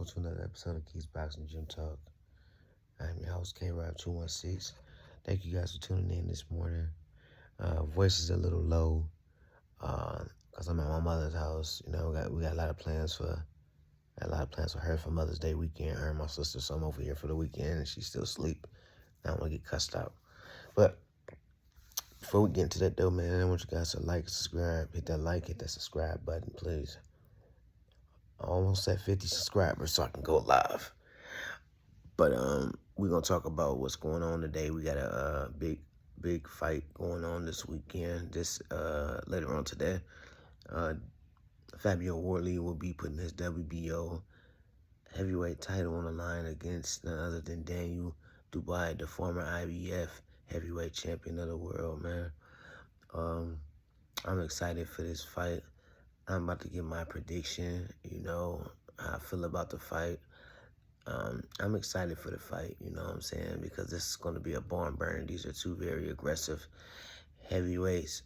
welcome to another episode of Keys Boxing Gym Talk. I'm your host, K-Rob216. Thank you guys for tuning in this morning. Voice is a little low because I'm at my mother's house. You know, we got a lot of plans for her for Mother's Day weekend. Her and my sister, so I'm over here for the weekend, and she's still asleep. I don't want to get cussed out. But before we get into that, though, man, I want you guys to like, subscribe, hit that subscribe button, please. I almost at 50 subscribers so I can go live. But we're going to talk about what's going on today. We got a big fight going on this weekend, later on today. Fabio Wardley will be putting his WBO heavyweight title on the line against none other than Daniel Dubois, the former IBF heavyweight champion of the world, man. I'm excited for this fight. I'm about to give my prediction, how I feel about the fight. I'm excited for the fight, you know what I'm saying, because this is going to be a barn burner. These are two very aggressive heavyweights.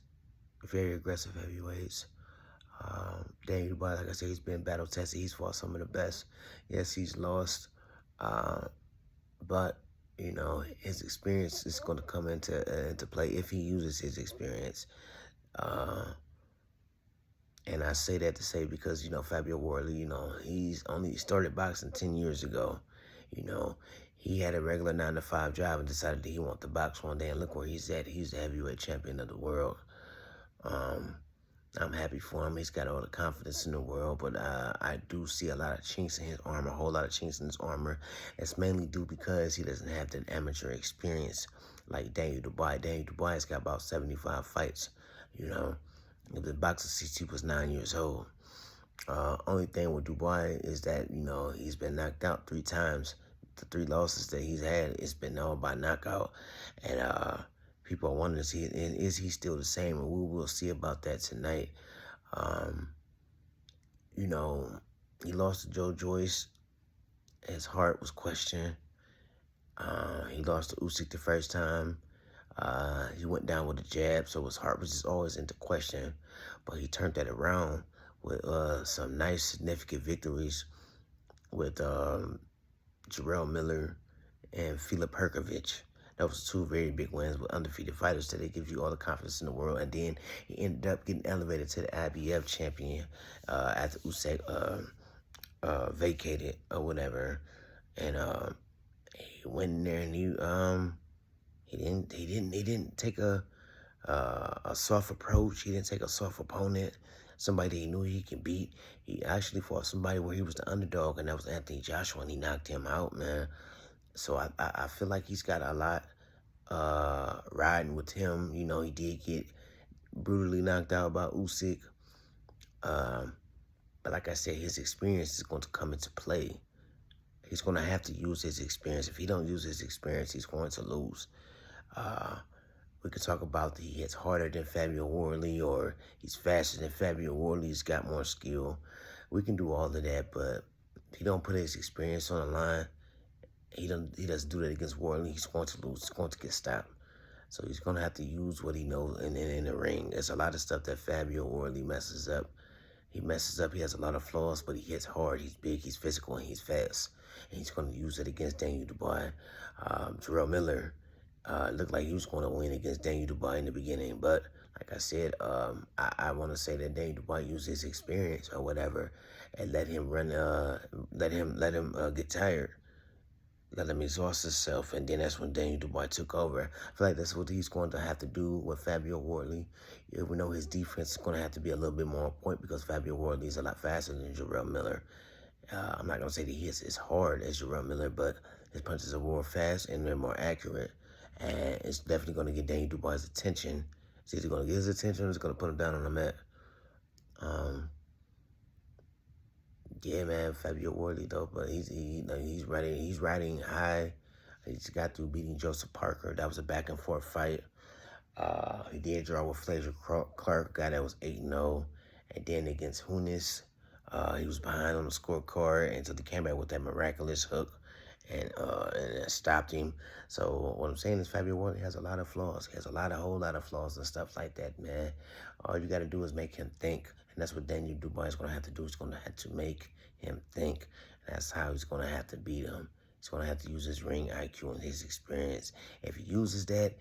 Daniel Dubois, like I said, he's been battle tested. He's fought some of the best. Yes, he's lost, but his experience is going to come into play if he uses his experience. And I say that to say because, Fabio Wardley, he's only started boxing 10 years ago. He had a regular 9-to-5 job and decided that he wanted to box one day, and look where he's at. He's the heavyweight champion of the world. I'm happy for him. He's got all the confidence in the world, but I do see a lot of chinks in his armor, a whole lot of chinks in his armor. It's mainly due because he doesn't have that amateur experience like Daniel Dubois. Daniel Dubois has got about 75 fights, The boxer since he was 9 years old. Only thing with Dubois is that, he's been knocked out 3 times. The 3 losses that he's had, it's been all by knockout. And people are wondering, is he still the same? And we will see about that tonight. He lost to Joe Joyce. His heart was questioned. He lost to Usyk the first time. He went down with a jab, so his heart was just always into question. But he turned that around with some nice, significant victories with Jarrell Miller and Filip Hrgović. That was 2 very big wins with undefeated fighters that gives you all the confidence in the world. And then he ended up getting elevated to the IBF champion after Usyk vacated or whatever. And he went in there and he didn't take a soft approach. He didn't take a soft opponent, somebody he knew he can beat. He actually fought somebody where he was the underdog, and that was Anthony Joshua, and he knocked him out, man. So I feel like he's got a lot riding with him. He did get brutally knocked out by Usyk. But like I said, his experience is going to come into play. He's going to have to use his experience. If he don't use his experience, he's going to lose. We could talk about he hits harder than Fabio Wardley, or he's faster than Fabio Wardley. He's got more skill. We can do all of that, but if he don't put his experience on the line, he doesn't do that against Wardley, he's going to lose. He's going to get stopped. So he's going to have to use what he knows in the ring. There's a lot of stuff that Fabio Wardley messes up. He has a lot of flaws, but he hits hard. He's big, he's physical, and he's fast. And he's going to use it against Daniel Dubois. Jarrell Miller looked like he was going to win against Daniel Dubois in the beginning. But like I said, I want to say that Daniel Dubois used his experience or whatever and let him run, let him get tired. Let him exhaust himself, and then that's when Daniel Dubois took over. I feel like that's what he's going to have to do with Fabio Wardley. We know his defense is going to have to be a little bit more on point because Fabio Wardley is a lot faster than Jarrell Miller. I'm not going to say that he is as hard as Jarrell Miller, but his punches are more fast and they're more accurate. And it's definitely going to get Daniel Dubois' attention. It's either going to get his attention or it's going to put him down on the mat. Yeah, man, Fabio Wardley though, but he's riding high. He just got through beating Joseph Parker. That was a back and forth fight. He did draw with Fraser Clark, guy that was 8-0, and then against Hunis, he was behind on the scorecard until he came back with that miraculous hook and it stopped him. So what I'm saying is Fabio Wardley has a lot of flaws. He has a whole lot of flaws and stuff like that, man. All you got to do is make him think. And that's what Daniel Dubois is going to have to do. He's going to have to make him think. That's how he's going to have to beat him. He's going to have to use his ring IQ and his experience. If he uses that,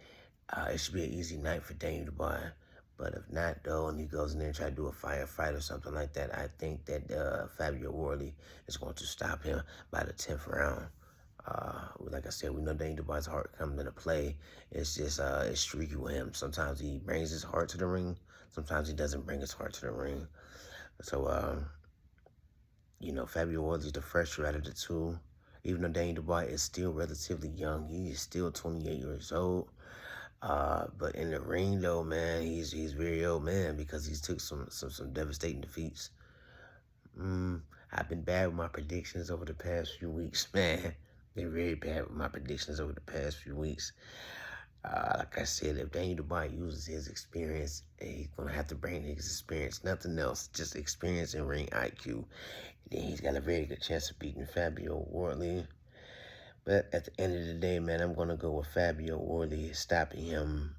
it should be an easy night for Daniel Dubois. But if not, though, and he goes in there and try to do a firefight or something like that, I think that Fabio Wardley is going to stop him by the 10th round. Like I said, we know Daniel Dubois' heart coming into play. It's just it's streaky with him. Sometimes he brings his heart to the ring. Sometimes he doesn't bring his heart to the ring. So, Fabio Wardley's the fresher out of the two. Even though Daniel Dubois is still relatively young, he is still 28 years old. But in the ring, though, man, he's very old man because he's took some devastating defeats. I've been bad with my predictions over the past few weeks, man. Been very bad with my predictions over the past few weeks. Like I said, if Daniel Dubois uses his experience, he's going to have to bring his experience, nothing else, just experience and ring IQ. Then he's got a very good chance of beating Fabio Wardley. But at the end of the day, man, I'm going to go with Fabio Wardley stopping him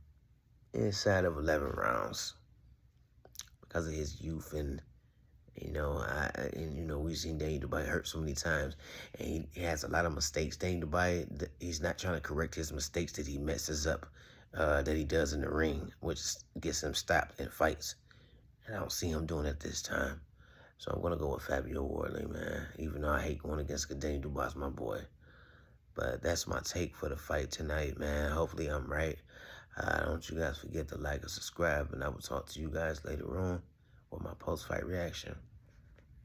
inside of 11 rounds because of his youth and we've seen Daniel Dubois hurt so many times, and he has a lot of mistakes. Daniel Dubois, he's not trying to correct his mistakes that he messes up, that he does in the ring, which gets him stopped in fights. And I don't see him doing it this time. So I'm going to go with Fabio Wardley, man, even though I hate going against Daniel Dubois, my boy. But that's my take for the fight tonight, man. Hopefully I'm right. Don't you guys forget to like and subscribe, and I will talk to you guys later on with my post-fight reaction.